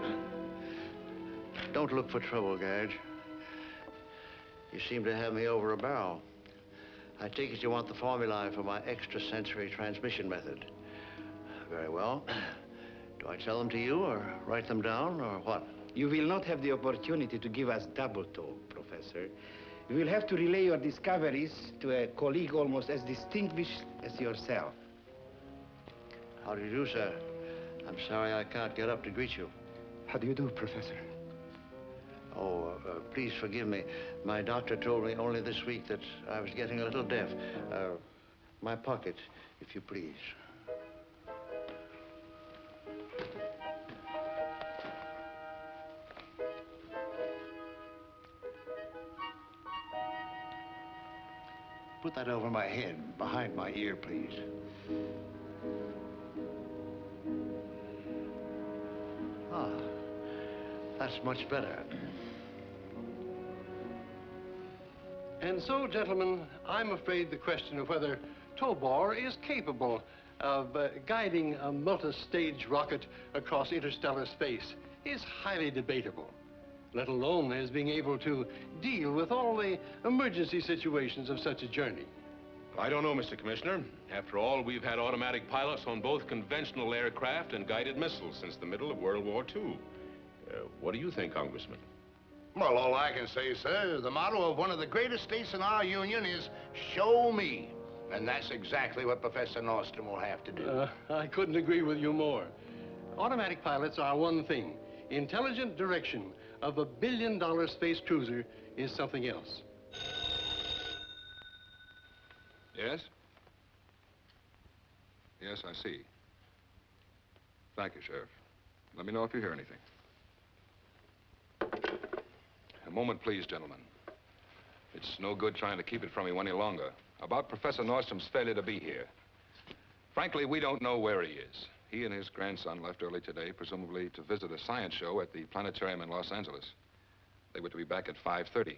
Don't look for trouble, Gadge. You seem to have me over a barrel. I take it you want the formulae for my extrasensory transmission method. Very well. Do I tell them to you, or write them down, or what? You will not have the opportunity to give us double talk, Professor. You will have to relay your discoveries to a colleague almost as distinguished as yourself. How do you do, sir? I'm sorry I can't get up to greet you. How do you do, Professor? Oh, please forgive me. My doctor told me only this week that I was getting a little deaf. My pocket, if you please. Put that over my head, behind my ear, please. Ah, that's much better. And so, gentlemen, I'm afraid the question of whether Tobor is capable of guiding a multi-stage rocket across interstellar space is highly debatable, let alone as being able to deal with all the emergency situations of such a journey. I don't know, Mr. Commissioner. After all, we've had automatic pilots on both conventional aircraft and guided missiles since the middle of World War II. What do you think, Congressman? Well, all I can say, sir, the motto of one of the greatest states in our union is, show me. And that's exactly what Professor Nordstrom will have to do. I couldn't agree with you more. Automatic pilots are one thing. Intelligent direction of a billion-dollar space cruiser is something else. Yes? Yes, I see. Thank you, Sheriff. Let me know if you hear anything. A moment, please, gentlemen. It's no good trying to keep it from you any longer. About Professor Nordstrom's failure to be here. Frankly, we don't know where he is. He and his grandson left early today, presumably to visit a science show at the planetarium in Los Angeles. They were to be back at 5:30.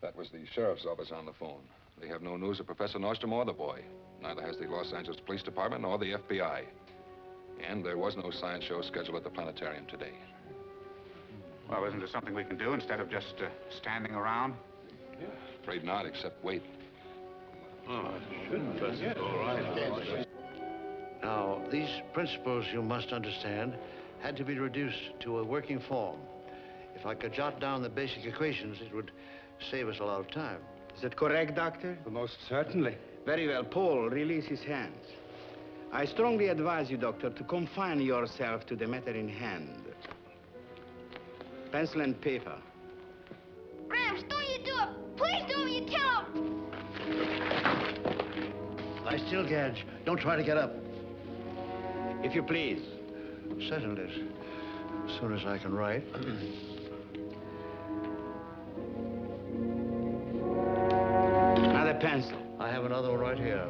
That was the sheriff's office on the phone. They have no news of Professor Nordstrom or the boy. Neither has the Los Angeles Police Department nor the FBI. And there was no science show scheduled at the planetarium today. Well, isn't there something we can do instead of just standing around? Yeah. Afraid not, except wait. Oh, that's all right. Now, these principles, you must understand, had to be reduced to a working form. If I could jot down the basic equations, it would save us a lot of time. Is that correct, Doctor? Most certainly. Very well. Paul, release his hands. I strongly advise you, Doctor, to confine yourself to the matter in hand. Pencil and paper. Gramps, don't you do it! Please do what you tell him! Lie still, Gadge. Don't try to get up. If you please. Certainly. As soon as I can write. Another pencil. I have another one right here.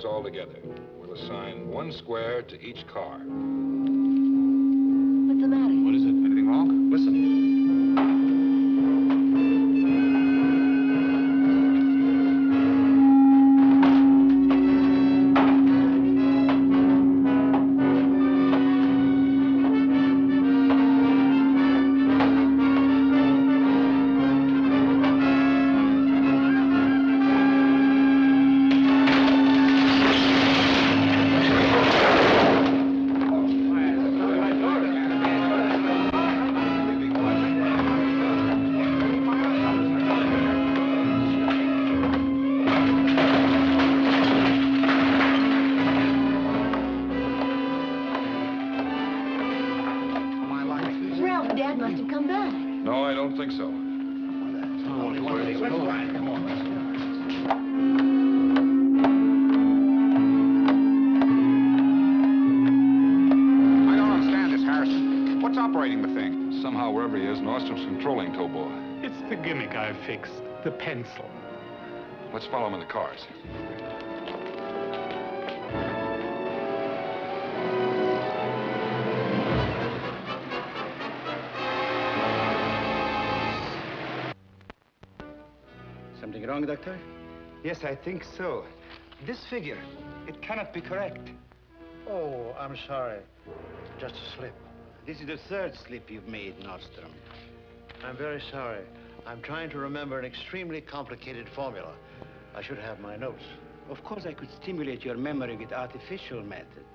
Altogether. We'll assign 1 square to each car. What's the matter? What is it? Anything wrong? Listen. Nordstrom's controlling Tobor. It's the gimmick I fixed, the pencil. Let's follow him in the cars. Something wrong, Doctor? Yes, I think so. This figure, it cannot be correct. Oh, I'm sorry. Just a slip. This is the 3rd slip you've made, Nordstrom. I'm very sorry. I'm trying to remember an extremely complicated formula. I should have my notes. Of course, I could stimulate your memory with artificial methods.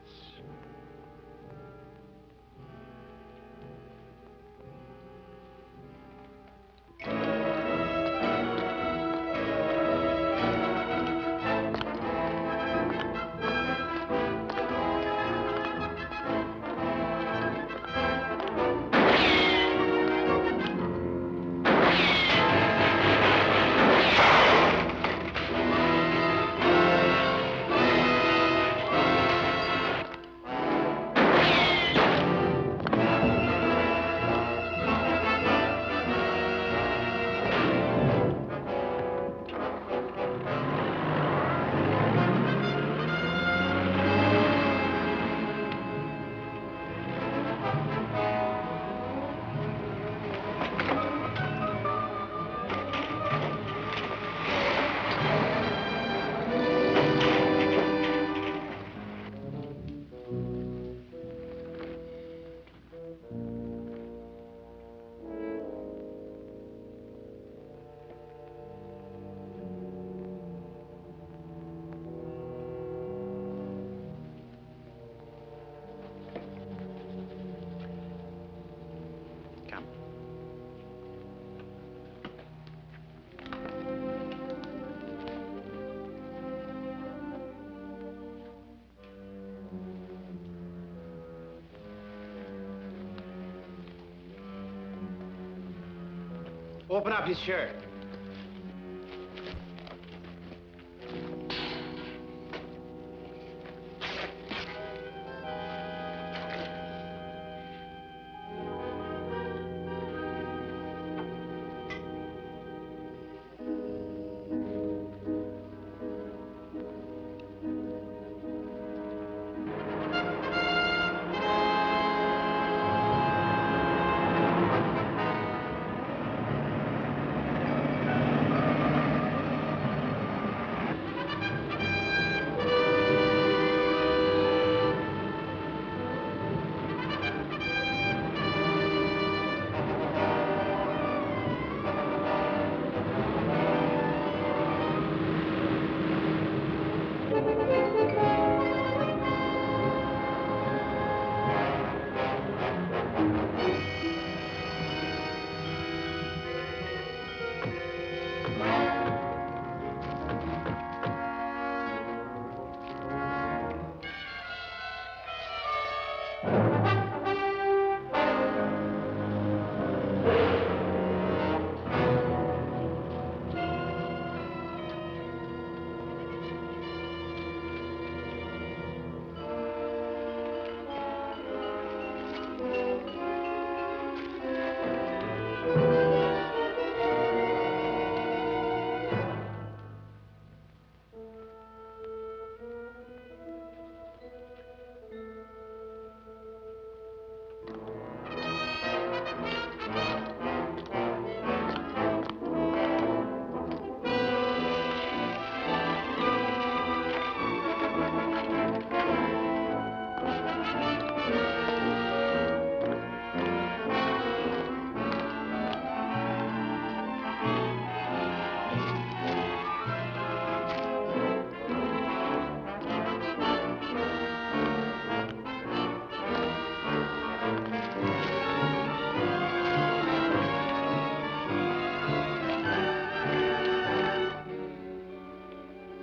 Open up his shirt.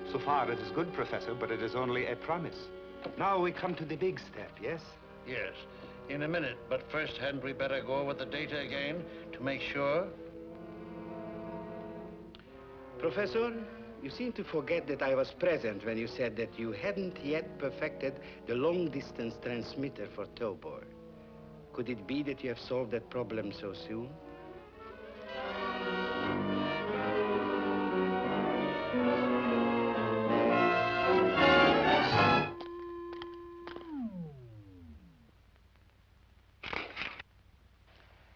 So far, it is good, Professor, but it is only a promise. Now we come to the big step, yes? Yes, in a minute. But first, hadn't we better go over the data again to make sure? Professor, you seem to forget that I was present when you said that you hadn't yet perfected the long-distance transmitter for Tobor. Could it be that you have solved that problem so soon?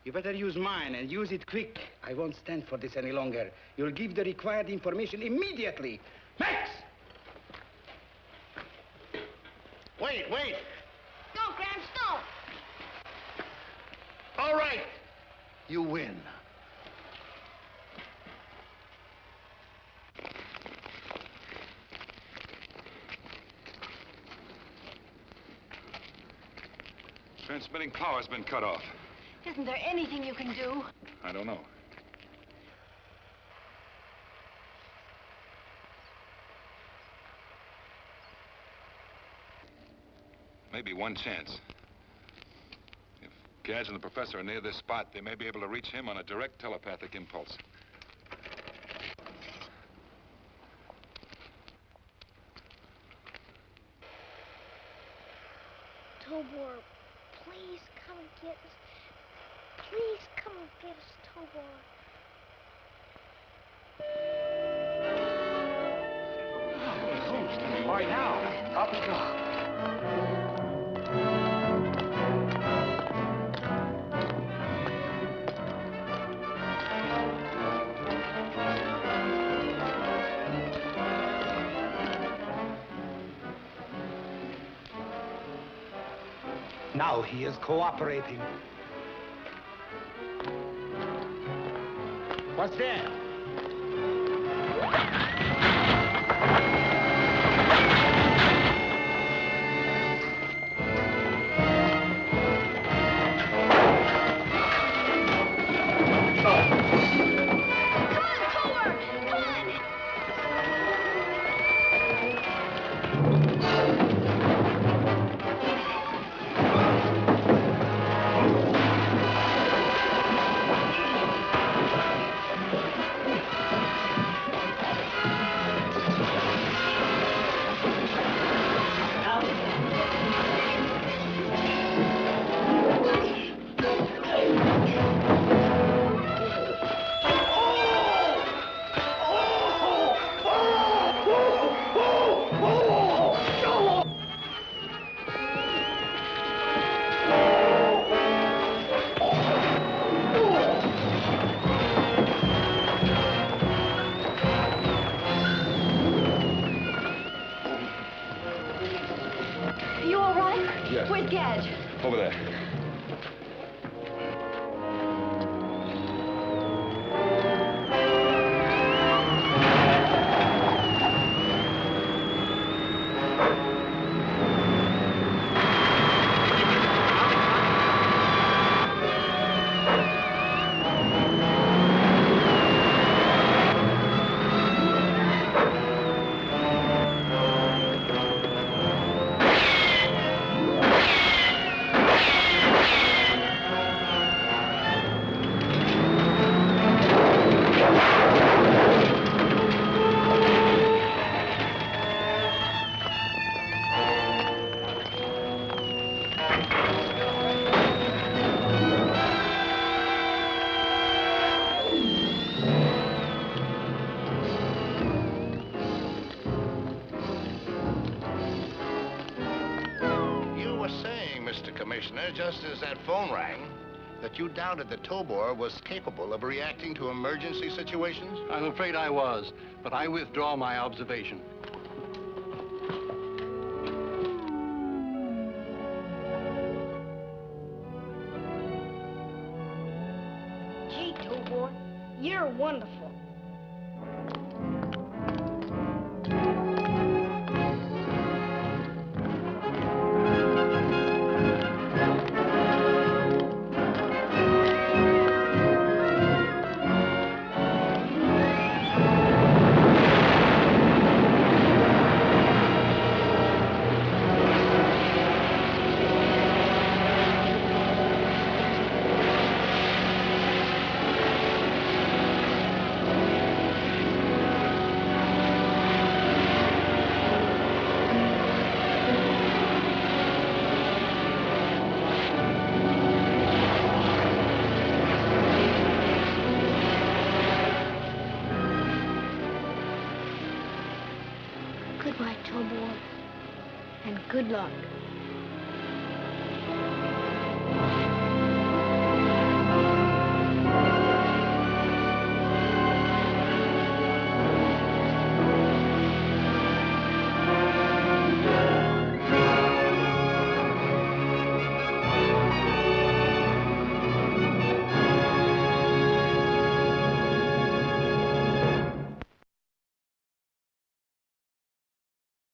You better use mine, and use it quick. I won't stand for this any longer. You'll give the required information immediately. Max! Wait, wait. No, Gramps, no. All right. You win. Transmitting power's been cut off. Isn't there anything you can do? I don't know. Maybe one chance. If Gadge and the professor are near this spot, they may be able to reach him on a direct telepathic impulse. Tobor, please come and get us. Please come and get us, Tobor. Why now? Up we go. Now he is cooperating. What's there? You all right? Yes. Where's Gadge? Over there. Mr. Commissioner, just as that phone rang, that you doubted that Tobor was capable of reacting to emergency situations? I'm afraid I was, but I withdraw my observation. Gee, Tobor, you're wonderful. Goodbye, Tobor, and good luck.